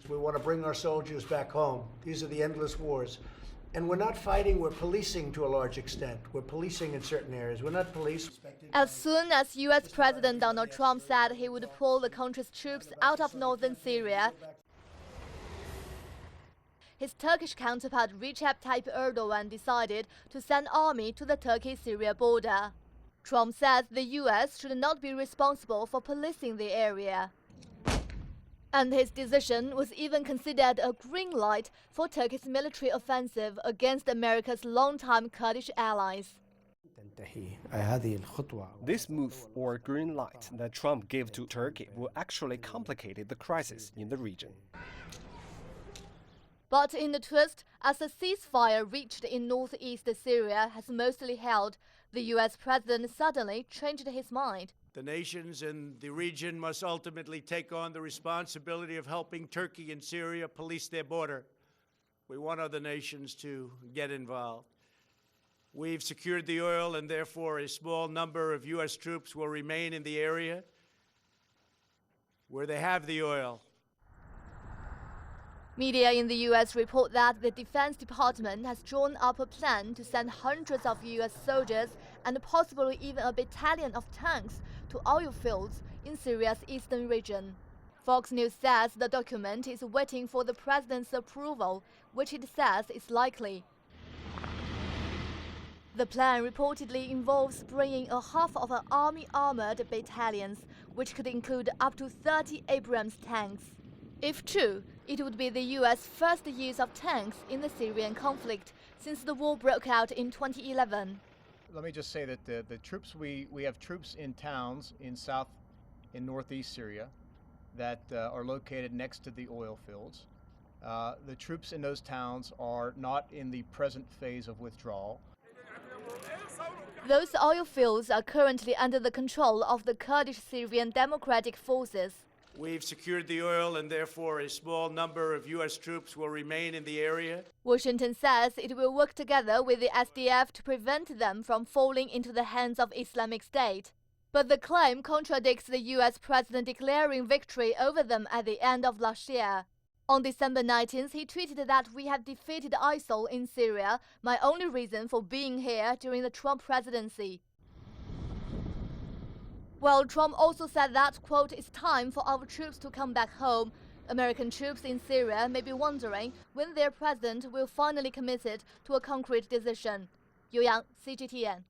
We want to bring our soldiers back home. These are the endless wars. And we're not fighting, we're policing to a large extent. We're policing in certain areas. We're not police. As soon as U.S. President Donald Trump said he would pull the country's troops out of northern Syria, his Turkish counterpart Recep Tayyip Erdogan decided to send army to the Turkey-Syria border. Trump says the U.S. should not be responsible for policing the area. And his decision was even considered a green light for Turkey's military offensive against America's longtime Kurdish allies. This move, or green light, that Trump gave to Turkey will actually complicate the crisis in the region. But in a twist, as the ceasefire reached in northeast Syria has mostly held, the U.S. president suddenly changed his mind. The nations in the region must ultimately take on the responsibility of helping Turkey and Syria police their border. We want other nations to get involved. We've secured the oil, and therefore a small number of U.S. troops will remain in the area where they have the oil. Media in the U.S. report that the Defense Department has drawn up a plan to send hundreds of U.S. soldiers and possibly even a battalion of tanks to oil fields in Syria's eastern region. Fox News says the document is waiting for the president's approval, which it says is likely. The plan reportedly involves bringing a half of an army armored battalions, which could include up to 30 Abrams tanks. If true, it would be the U.S. first use of tanks in the Syrian conflict since the war broke out in 2011. Let me just say that the troops, we have troops in towns in northeast Syria that are located next to the oil fields. The troops in those towns are not in the present phase of withdrawal. Those oil fields are currently under the control of the Kurdish Syrian Democratic Forces. We've secured the oil, and therefore a small number of U.S. troops will remain in the area. Washington says it will work together with the SDF to prevent them from falling into the hands of Islamic State. But the claim contradicts the U.S. president declaring victory over them at the end of last year. On December 19th, he tweeted that we have defeated ISIL in Syria, my only reason for being here during the Trump presidency. Well, Trump also said that, quote, it's time for our troops to come back home. American troops in Syria may be wondering when their president will finally commit to a concrete decision. Yu Yang, CGTN.